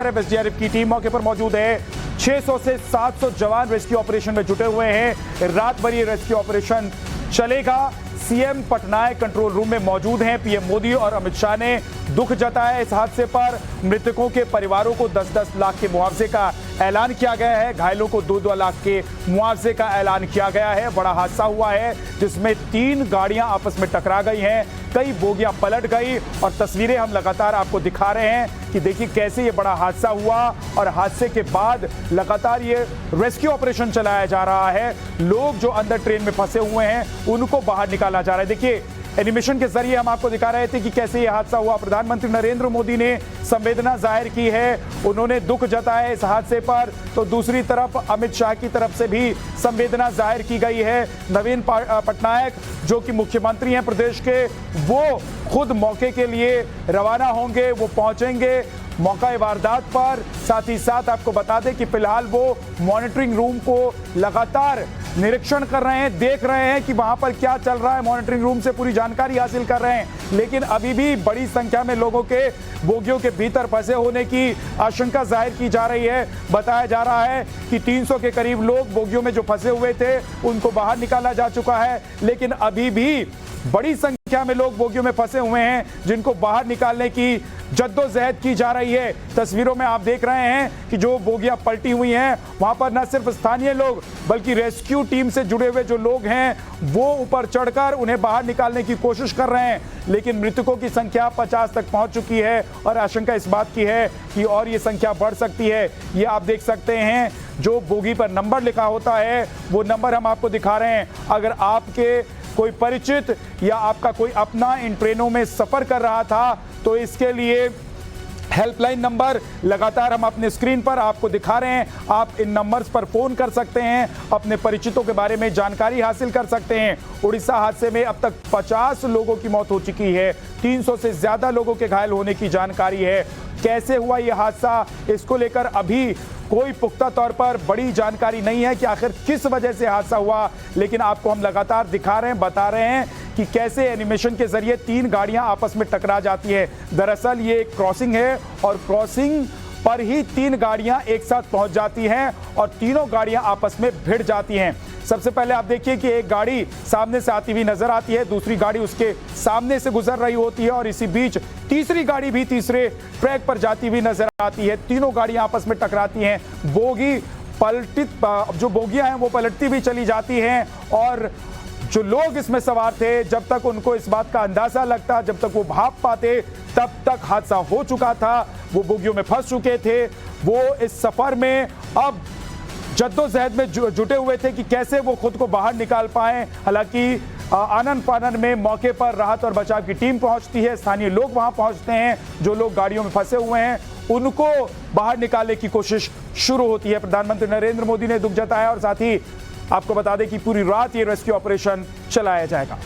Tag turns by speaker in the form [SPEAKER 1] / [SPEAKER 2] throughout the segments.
[SPEAKER 1] SDRF की team मौके पर मौजूद है। 600 से 700 जवान रेस्क्यू ऑपरेशन में जुटे हुए हैं। रात भर ये रेस्क्यू ऑपरेशन चलेगा। सीएम पटनायक कंट्रोल रूम में मौजूद हैं। पीएम मोदी और अमित शाह ने दुख जताया इस हादसे पर। मृतकों के परिवारों को 10-10 लाख के मुआवजे का ऐलान किया गया है। घायलों को 2-2 लाख के मुआवजे का ऐलान किया गया है। बड़ा हादसा हुआ है जिसमें 3 गाड़ियां आपस में टकरा गई हैं, कई बोगियां पलट गई और तस्वीरें हम लगातार आपको दिखा रहे हैं कि देखिए कैसे ये बड़ा हादसा हुआ और हादसे के बाद लगातार ये रेस्क्यू ऑपरेशन चलाया जा रहा है। लोग जो अंदर ट्रेन में फंसे हुए हैं उनको बाहर निकाला जा रहा है। देखिए एनिमेशन के जरिए हम आपको दिखा रहे थे कि कैसे यह हादसा हुआ। प्रधानमंत्री नरेंद्र मोदी ने संवेदना जाहिर की है, उन्होंने दुख जताया इस हादसे पर, तो दूसरी तरफ अमित शाह की तरफ से भी संवेदना जाहिर की गई है। नवीन पटनायक जो कि मुख्यमंत्री हैं प्रदेश के, वो खुद मौके के लिए रवाना होंगे, वो पहुंचेंगे मौका वारदात पर। साथ ही साथ आपको बता दें कि फिलहाल वो मॉनिटरिंग रूम को लगातार निरीक्षण कर रहे हैं, देख रहे हैं कि वहां पर क्या चल रहा है, मॉनिटरिंग रूम से पूरी जानकारी हासिल कर रहे हैं। लेकिन अभी भी बड़ी संख्या में लोगों के बोगियों के भीतर फंसे होने की आशंका जाहिर की जा रही है। बताया जा रहा है कि 300 के करीब लोग बोगियों में जो फंसे हुए थे उनको बाहर निकाला जा चुका है, लेकिन अभी भी बड़ी संख्या में लोग बोगियों में फंसे हुए हैं जिनको बाहर निकालने की जद्दोजहद की जा रही है। तस्वीरों में आप देख रहे हैं कि जो बोगियां पलटी हुई हैं वहां पर न सिर्फ स्थानीय लोग बल्कि रेस्क्यू टीम से जुड़े हुए जो लोग हैं वो ऊपर चढ़कर उन्हें बाहर निकालने की कोशिश कर रहे हैं। लेकिन मृतकों की संख्या 50 तक पहुंच चुकी है और आशंका इस बात की है कि और ये संख्या बढ़ सकती है। ये आप देख सकते हैं जो बोगी पर नंबर लिखा होता है वो नंबर हम आपको दिखा रहे हैं। अगर आपके कोई परिचित या आपका कोई अपना इन ट्रेनों में सफर कर रहा था तो इसके लिए हेल्पलाइन नंबर लगातार हम अपने स्क्रीन पर आपको दिखा रहे हैं। आप इन नंबर्स पर फोन कर सकते हैं, अपने परिचितों के बारे में जानकारी हासिल कर सकते हैं। उड़ीसा हादसे में अब तक 50 लोगों की मौत हो चुकी है, 300 से ज्यादा लोगों के घायल होने की जानकारी है। कैसे हुआ यह हादसा, इसको लेकर अभी कोई पुख्ता तौर पर बड़ी जानकारी नहीं है कि आखिर किस वजह से हादसा हुआ, लेकिन आपको हम लगातार दिखा रहे हैं, बता रहे हैं कि कैसे एनिमेशन के जरिए 3 गाड़ियां आपस में टकरा जाती है। दरअसल ये एक क्रॉसिंग है और क्रॉसिंग पर ही 3 गाड़ियां एक साथ पहुंच जाती हैं और तीनों गाड़ियां आपस में भिड़ जाती हैं। सबसे पहले आप देखिए कि एक गाड़ी सामने से आती हुई नजर आती है, दूसरी गाड़ी उसके सामने से गुजर रही होती है और इसी बीच तीसरी गाड़ी भी तीसरे ट्रैक पर जाती हुई नजर आती है। तीनों गाड़ियां आपस में टकराती हैं। बोगी पलटित जो बोगियां हैं वो पलटती भी चली जाती हैं और जो लोग इसमें सवार थे जब तक उनको इस बात का अंदाजा लगता, जब तक वो भाप पाते, तब तक हादसा हो चुका था। वो बोगियों में फंस चुके थे। वो इस सफर में अब जद्दोजहद में जुटे हुए थे कि कैसे वो खुद को बाहर निकाल पाए। हालांकि आनन फानन में मौके पर राहत और बचाव की टीम पहुंचती है, स्थानीय लोग वहां पहुंचते हैं, जो लोग गाड़ियों में फंसे हुए हैं उनको बाहर निकालने की कोशिश शुरू होती है। प्रधानमंत्री नरेंद्र मोदी ने दुख जताया और साथ ही आपको बता दें कि पूरी रात ये रेस्क्यू ऑपरेशन चलाया जाएगा।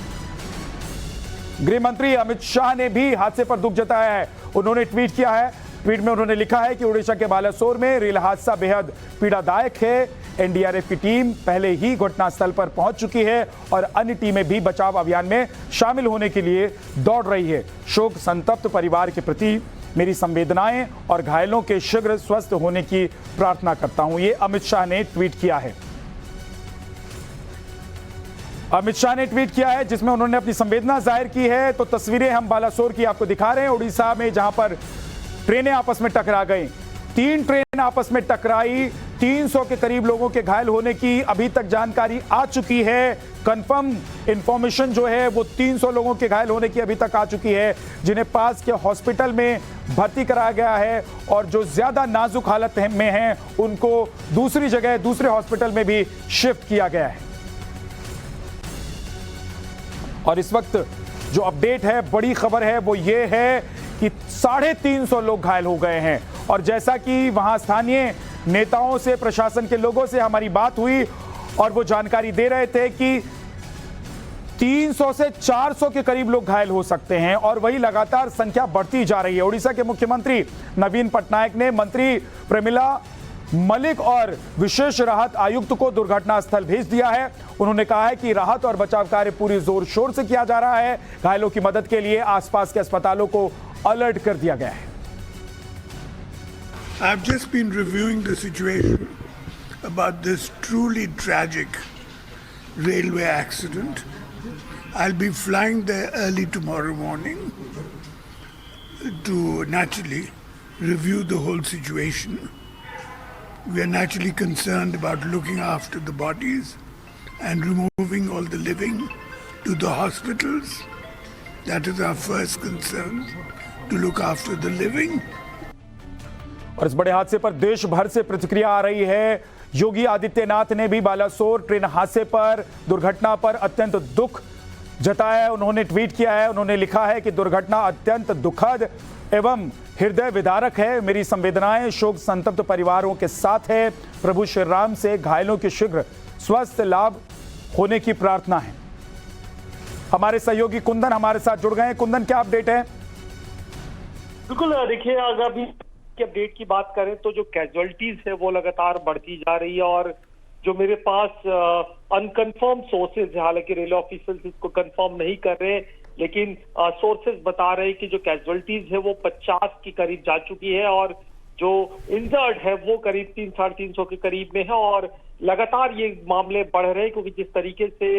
[SPEAKER 1] गृह मंत्री अमित शाह ने भी हादसे पर दुख जताया है। उन्होंने ट्वीट किया है। ट्वीट में उन्होंने लिखा है कि उड़ीसा के बालासोर में रेल हादसा बेहद पीड़ादायक है। एनडीआरएफ की टीम पहले ही घटनास्थल पर पहुंच चुकी है और अन्य टीमें भी बचाव अभियान में शामिल होने के लिए दौड़ रही है। शोक संतप्त परिवार के प्रति मेरी संवेदनाएं और घायलों के शीघ्र स्वस्थ होने की प्रार्थना करता हूं। ये अमित शाह ने ट्वीट किया है। अमित शाह ने ट्वीट किया है जिसमें उन्होंने अपनी संवेदना जाहिर की है। तो तस्वीरें हम बालासोर की आपको दिखा रहे हैं, उड़ीसा में, जहां पर ट्रेनें आपस में टकरा गई। 3 ट्रेन आपस में टकराई। 300 के करीब लोगों के घायल होने की अभी तक जानकारी आ चुकी है। कंफर्म इंफॉर्मेशन जो है वो 300 लोगों के घायल होने की अभी तक आ चुकी है, जिन्हें पास के हॉस्पिटल में भर्ती कराया गया है और जो ज्यादा नाजुक हालत में हैं उनको दूसरी जगह दूसरे हॉस्पिटल में भी शिफ्ट किया गया है। और इस वक्त जो अपडेट है, बड़ी खबर है, वो ये है कि 350 लोग घायल हो गए हैं। और जैसा कि वहां स्थानीय नेताओं से, प्रशासन के लोगों से हमारी बात हुई और वो जानकारी दे रहे थे कि 300 से 400 के करीब लोग घायल हो सकते हैं और वही लगातार संख्या बढ़ती जा रही है। उड़ीसा के मुख्यमंत्री नवीन पटनायक ने मंत्री प्रमिला मलिक और विशेष राहत आयुक्त को दुर्घटना स्थल भेज दिया है। उन्होंने कहा है कि राहत और बचाव कार्य पूरी जोर शोर से किया जा रहा है। घायलों की मदद के लिए आसपास के अस्पतालों को अलर्ट कर दिया गया है।
[SPEAKER 2] I've just been reviewing the situation about this truly tragic railway accident. I'll be flying there early tomorrow morning to naturally review the whole situation. We are naturally concerned about looking after the bodies and removing all the living to the hospitals. That is our first concern, to look after the living.
[SPEAKER 1] और इस बड़े हादसे पर देश भर से प्रतिक्रिया आ रही है। योगी आदित्यनाथ ने भी बालासोर ट्रेन हादसे पर, दुर्घटना पर अत्यंत दुख जताया है। उन्होंने ट्वीट किया है, उन्होंने लिखा है कि दुर्घटना अत्यंत दुखद एवं हृदय विदारक है। मेरी संवेदनाएं शोक संतप्त परिवारों के साथ है। प्रभु श्री राम से घायलों के शीघ्र स्वास्थ्य लाभ होने की प्रार्थना है। हमारे सहयोगी कुंदन हमारे साथ जुड़ गए हैं। कुंदन, क्या अपडेट है?
[SPEAKER 3] बिल्कुल, देखिए, अगर अभी की अपडेट की बात करें तो जो कैजुअलिटीज है वो लगातार बढ़ती जा रही है और जो मेरे पास अनकंफर्म सोर्सेज है, हालांकि रेलवे ऑफिसर्स इसको कंफर्म नहीं कर रहे, लेकिन सोर्सेज बता रहे हैं कि जो कैजुअलिटीज है वो 50 के करीब जा चुकी है और जो इंजर्ड है वो करीब 300-350 के करीब में है और लगातार ये मामले बढ़ रहे हैं क्योंकि जिस तरीके से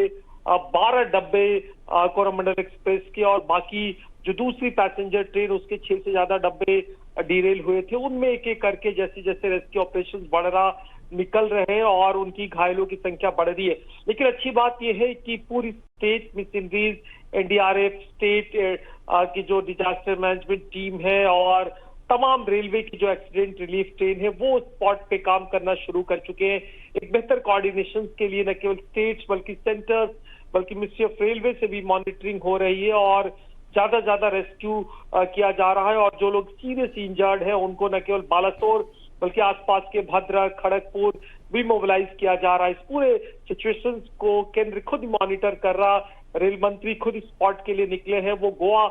[SPEAKER 3] 12 डब्बे कोरोमंडल एक्सप्रेस के और बाकी जो दूसरी पैसेंजर ट्रेन उसके 6 से ज्यादा डब्बे डीरेल हुए थे, उनमें एक एक करके जैसे जैसे रेस्क्यू ऑपरेशन बढ़ रहा निकल रहे हैं और उनकी घायलों की संख्या बढ़ रही है। लेकिन अच्छी बात यह है कि पूरी स्टेट मिशनरीज, एनडीआरएफ, स्टेट की जो डिजास्टर मैनेजमेंट टीम है और तमाम रेलवे की जो एक्सीडेंट रिलीफ ट्रेन है वो स्पॉट पे काम करना शुरू कर चुके हैं। एक बेहतर कोऑर्डिनेशन के लिए न केवल स्टेट्स बल्कि सेंटर्स बल्कि मिनिस्ट्री ऑफ रेलवे से भी मॉनिटरिंग हो रही है और ज्यादा रेस्क्यू किया जा रहा है और जो लोग सीरियस इंजर्ड है उनको न केवल बालासोर बल्कि आसपास के भद्रक, खड़गपुर भी मोबिलाइज किया जा रहा है। इस पूरे सिचुएशन को केंद्र खुद मॉनिटर कर रहा। रेल मंत्री खुद स्पॉट के लिए निकले हैं। वो गोवा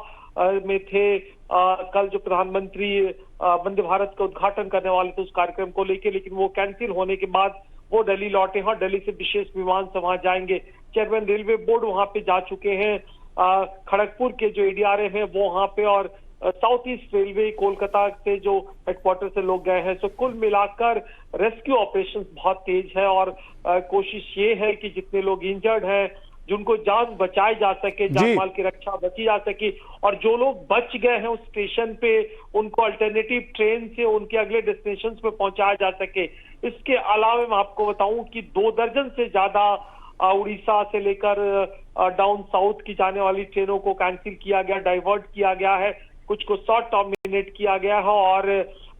[SPEAKER 3] में थे कल, जो प्रधानमंत्री वंदे भारत का उद्घाटन करने वाले थे उस कार्यक्रम को लेके, लेकिन वो कैंसिल होने के बाद वो दिल्ली लौटे हैं। दिल्ली से विशेष विमान से वहां जाएंगे। चेयरमैन रेलवे बोर्ड वहां पे जा चुके हैं। खड़गपुर के जो एडीआरएम है वो वहां पे और साउथ ईस्ट रेलवे कोलकाता से जो हेडक्वार्टर से लोग गए हैं। सो कुल मिलाकर रेस्क्यू ऑपरेशंस बहुत तेज है और कोशिश ये है कि जितने लोग इंजर्ड हैं जिनको जान बचाई जा सके, जान माल की रक्षा बची जा सके और जो लोग बच गए हैं उस स्टेशन पे उनको अल्टरनेटिव ट्रेन से उनके अगले डेस्टिनेशन पे पहुंचाया जा सके। इसके अलावा मैं आपको बताऊं कि 2 दर्जन से ज्यादा उड़ीसा से लेकर डाउन साउथ की जाने वाली ट्रेनों को कैंसिल किया गया, डाइवर्ट किया गया है, कुछ को शॉर्ट टर्मिनेट किया गया है और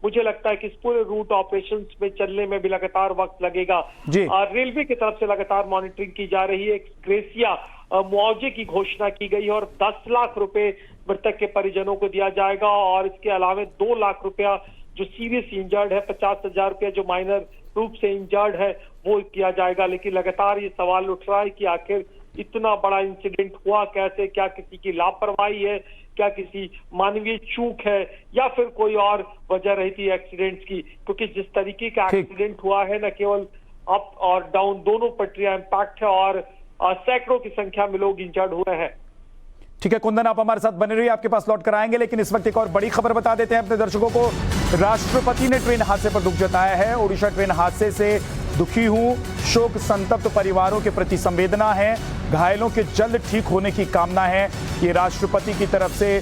[SPEAKER 3] मुझे लगता है कि इस पूरे रूट ऑपरेशंस में चलने में भी लगातार वक्त लगेगा। रेलवे की तरफ से लगातार मॉनिटरिंग की जा रही है। ग्रेसिया मुआवजे की घोषणा की गई है और 10 लाख रुपए मृतक के परिजनों को दिया जाएगा और इसके अलावा 2 लाख रुपया जो सीरियस इंजर्ड है, 50,000 रुपया जो माइनर रूप से इंजर्ड है वो किया जाएगा। लेकिन लगातार ये सवाल उठ रहा है कि आखिर इतना बड़ा इंसिडेंट हुआ कैसे? क्या किसी की लापरवाही है, क्या किसी मानवीय चूक है या फिर कोई और वजह रही थी एक्सीडेंट्स की? क्योंकि जिस तरीके का एक्सीडेंट हुआ है न केवल अप और डाउन दोनों पटरियां इंपैक्ट है और सैकड़ों की संख्या में लोग इंजर्ड हुए हैं।
[SPEAKER 1] ठीक है कुंदन, आप हमारे साथ बने रहिए, आपके पास लौट कर आएंगे। लेकिन इस वक्त एक और बड़ी खबर बता देते हैं अपने दर्शकों को। राष्ट्रपति ने ट्रेन हादसे पर दुख जताया है। ओडिशा ट्रेन हादसे से दुखी हूं, शोक संतप्त परिवारों के प्रति संवेदना है, घायलों के जल्द ठीक होने की कामना है। ये राष्ट्रपति की तरफ से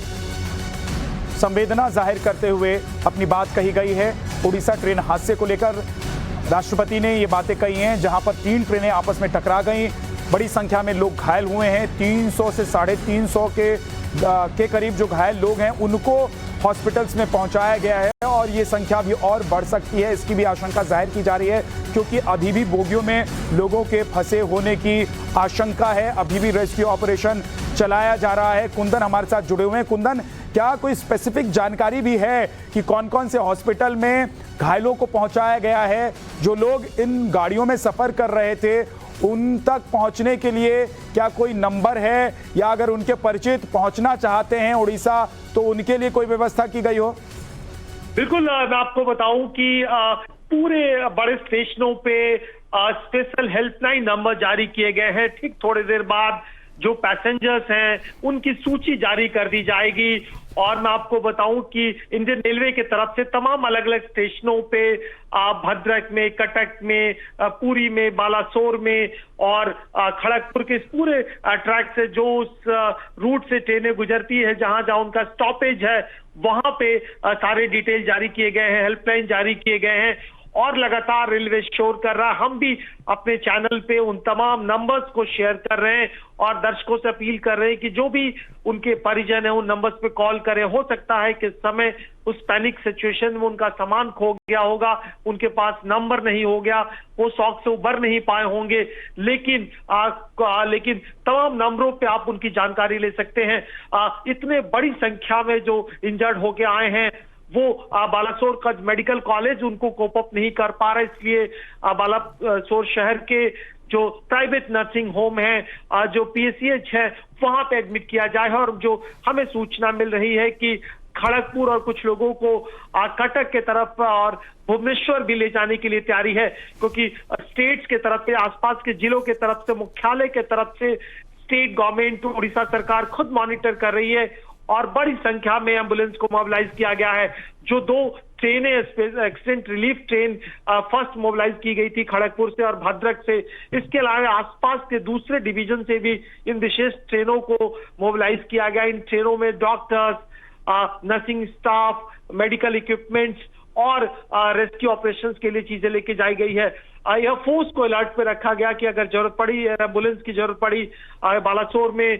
[SPEAKER 1] संवेदना जाहिर करते हुए अपनी बात कही गई है। ओडिशा ट्रेन हादसे को लेकर राष्ट्रपति ने ये बातें कही हैं, जहां पर 3 ट्रेनें आपस में टकरा गई, बड़ी संख्या में लोग घायल हुए हैं। 300 से 350 के करीब जो घायल लोग हैं उनको हॉस्पिटल्स में पहुंचाया गया है और ये संख्या भी और बढ़ सकती है, इसकी भी आशंका जाहिर की जा रही है क्योंकि अभी भी बोगियों में लोगों के फंसे होने की आशंका है। अभी भी रेस्क्यू ऑपरेशन चलाया जा रहा है। कुंदन हमारे साथ जुड़े हुए हैं। कुंदन, क्या कोई स्पेसिफिक जानकारी भी है कि कौन कौन से हॉस्पिटल में घायलों को पहुंचाया गया है? जो लोग इन गाड़ियों में सफर कर रहे थे उन तक पहुंचने के लिए क्या कोई नंबर है या अगर उनके परिचित पहुंचना चाहते हैं उड़ीसा तो उनके लिए कोई व्यवस्था की गई हो?
[SPEAKER 3] बिल्कुल, मैं आपको बताऊं कि पूरे बड़े स्टेशनों पे स्पेशल हेल्पलाइन नंबर जारी किए गए हैं। ठीक थोड़ी देर बाद जो पैसेंजर्स हैं उनकी सूची जारी कर दी जाएगी। और मैं आपको बताऊं कि इंडियन रेलवे की तरफ से तमाम अलग अलग स्टेशनों पे भद्रक में, कटक में, पुरी में, बालासोर में और खड़गपुर के इस पूरे ट्रैक से जो उस रूट से ट्रेनें गुजरती है, जहां जहां उनका स्टॉपेज है, वहां पे सारे डिटेल जारी किए गए हैं, हेल्पलाइन जारी किए गए हैं और लगातार रेलवे शोर कर रहा है। हम भी अपने चैनल पे उन तमाम नंबर्स को शेयर कर रहे हैं और दर्शकों से अपील कर रहे हैं कि जो भी उनके परिजन है उन नंबर्स पे कॉल करें। हो सकता है कि इस समय उस पैनिक सिचुएशन में उनका सामान खो गया होगा, उनके पास नंबर नहीं हो गया, वो शौक से उबर नहीं पाए होंगे, लेकिन तमाम नंबरों पे आप उनकी जानकारी ले सकते हैं। इतने बड़ी संख्या में जो इंजर्ड होके आए हैं वो बालासोर का मेडिकल कॉलेज उनको कोप अप नहीं कर पा रहा, इसलिए बालासोर शहर के जो प्राइवेट नर्सिंग होम है, जो पीएचसीएच है, वहां पे एडमिट किया जाए। और जो हमें सूचना मिल रही है कि खड़गपुर और कुछ लोगों को कटक के तरफ और भुवनेश्वर भी ले जाने के लिए तैयारी है, क्योंकि स्टेट्स के तरफ से, आसपास के जिलों के तरफ से, मुख्यालय के तरफ से स्टेट गवर्नमेंट, उड़ीसा सरकार खुद मॉनिटर कर रही है और बड़ी संख्या में एम्बुलेंस को मोबिलाइज किया गया है। जो 2 ट्रेनें accident relief train first mobilise की गई थी खड़गपुर से और भद्रक से, इसके अलावा आसपास के दूसरे डिवीजन से भी इन विशेष ट्रेनों को मोबिलाइज किया गया। इन ट्रेनों में doctors, nursing staff, medical equipments और रेस्क्यू ऑपरेशंस के लिए चीजें लेके जाई गई है। यह फोर्स को अलर्ट पे रखा गया कि अगर जरूरत पड़ी, एम्बुलेंस की जरूरत पड़ी बालासोर में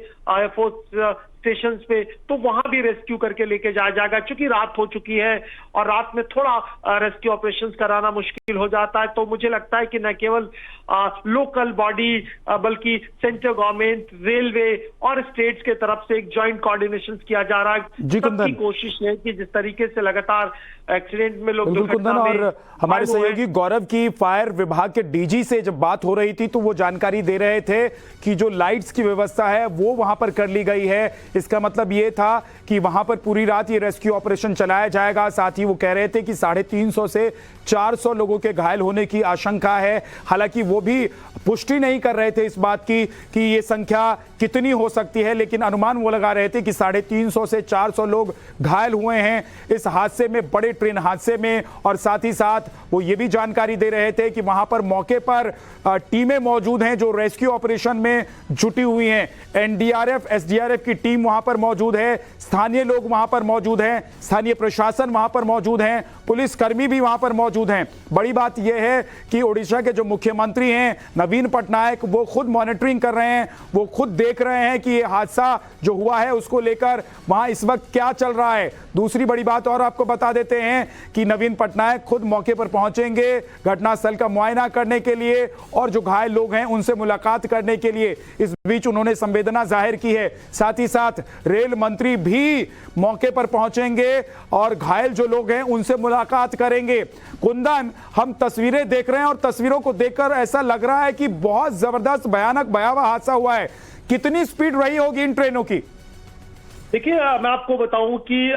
[SPEAKER 3] फोर्स स्टेशन पे, तो वहां भी रेस्क्यू करके लेके जाया जाएगा। क्योंकि रात हो चुकी है और रात में थोड़ा रेस्क्यू ऑपरेशंस कराना मुश्किल हो जाता है, तो मुझे लगता है कि न केवल लोकल बॉडी बल्कि सेंट्रल गवर्नमेंट, रेलवे और स्टेट्स के तरफ से एक जॉइंट कोऑर्डिनेशन किया जा रहा है। सबकी कोशिश है कि जिस तरीके से लगातार एक्सीडेंट में लोग
[SPEAKER 1] और हमारे सहयोगी गौरव की फायर विभाग के डीजी से जब बात हो रही थी तो वो जानकारी दे रहे थे कि जो लाइट्स की व्यवस्था है वो वहां पर कर ली गई है। इसका मतलब ये था कि वहां पर पूरी रात ये रेस्क्यू ऑपरेशन चलाया जाएगा। साथ ही वो कह रहे थे कि 350 से 400 लोगों के घायल होने की आशंका है। हालांकि वो भी पुष्टि नहीं कर रहे थे इस बात की कि ये संख्या कितनी हो सकती है, लेकिन अनुमान वो लगा रहे थे कि 350 से 400 लोग घायल हुए हैं इस हादसे में, बड़े ट्रेन हादसे में। और साथ ही साथ वो ये भी जानकारी दे रहे थे कि वहां पर मौके पर टीमें मौजूद हैं जो रेस्क्यू ऑपरेशन में जुटी हुई हैं। एनडीआरएफ, एसडीआरएफ की टीम वहां पर मौजूद है, स्थानीय लोग वहां पर मौजूद हैं, स्थानीय प्रशासन वहां पर मौजूद हैं, पुलिसकर्मी भी वहां पर मौजूद हैं। बड़ी बात यह है कि ओडिशा के जो मुख्यमंत्री हैं नवीन पटनायक, वो खुद मॉनिटरिंग कर रहे हैं, वो खुद देख रहे हैं कि ये हादसा जो हुआ है उसको लेकर वहां इस वक्त क्या चल रहा है। दूसरी बड़ी बात और आपको बता देते हैं कि नवीन पटनायक खुद मौके पर पहुंचेंगे घटनास्थल का मुआयना करने के लिए और जो घायल लोग हैं उनसे मुलाकात करने के लिए। इस बीच उन्होंने संवेदना जाहिर की है। साथ ही साथ रेल मंत्री भी मौके पर पहुंचेंगे और घायल जो लोग हैं उनसे मुलाकात करेंगे। कुंदन, हम तस्वीरें देख रहे हैं और तस्वीरों को देखकर ऐसा लग रहा है कि बहुत जबरदस्त, भयानक, भयावह हादसा हुआ है। कितनी स्पीड रही होगी इन ट्रेनों की?
[SPEAKER 3] देखिए, मैं आपको बताऊं कि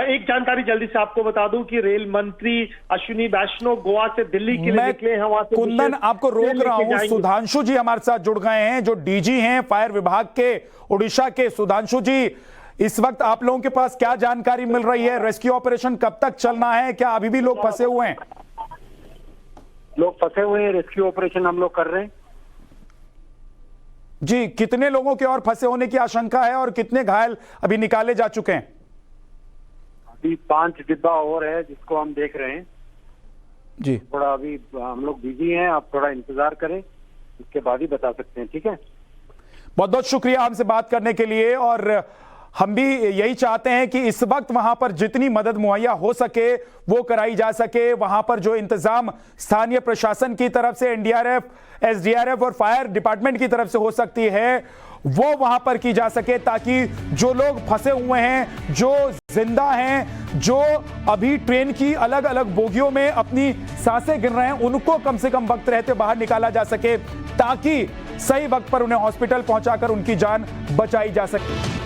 [SPEAKER 3] एक जानकारी जल्दी से आपको बता दूं कि रेल मंत्री अश्विनी वैष्णव गोवा से दिल्ली के लिए निकले हैं। वहां से
[SPEAKER 1] कुंदन, आपको रोक रहा हूं, सुधांशु जी हमारे साथ जुड़ गए हैं जो डीजी हैं फायर विभाग के उड़ीसा के। सुधांशु जी, इस वक्त आप लोगों के पास क्या जानकारी मिल रही है? रेस्क्यू ऑपरेशन कब तक चलना है? क्या अभी भी लोग फंसे हुए हैं?
[SPEAKER 4] लोग फंसे हुए हैं, रेस्क्यू ऑपरेशन हम लोग कर रहे हैं
[SPEAKER 1] जी। कितने लोगों के और फंसे होने की आशंका है और कितने घायल अभी निकाले जा चुके हैं?
[SPEAKER 4] अभी 5 डिब्बा और है जिसको हम देख रहे हैं
[SPEAKER 1] जी।
[SPEAKER 4] थोड़ा अभी हम लोग बिजी हैं, आप थोड़ा इंतजार करें, इसके बाद ही बता सकते हैं। ठीक है,
[SPEAKER 1] बहुत बहुत शुक्रिया हमसे बात करने के लिए। और हम भी यही चाहते हैं कि इस वक्त वहां पर जितनी मदद मुहैया हो सके वो कराई जा सके। वहां पर जो इंतजाम स्थानीय प्रशासन की तरफ से, एनडीआरएफ, एसडीआरएफ और फायर डिपार्टमेंट की तरफ से हो सकती है वो वहां पर की जा सके, ताकि जो लोग फंसे हुए हैं, जो जिंदा हैं, जो अभी ट्रेन की अलग अलग बोगियों में अपनी सांसें गिन रहे हैं, उनको कम से कम वक्त रहते बाहर निकाला जा सके, ताकि सही वक्त पर उन्हें हॉस्पिटल पहुंचाकर उनकी जान बचाई जा सके।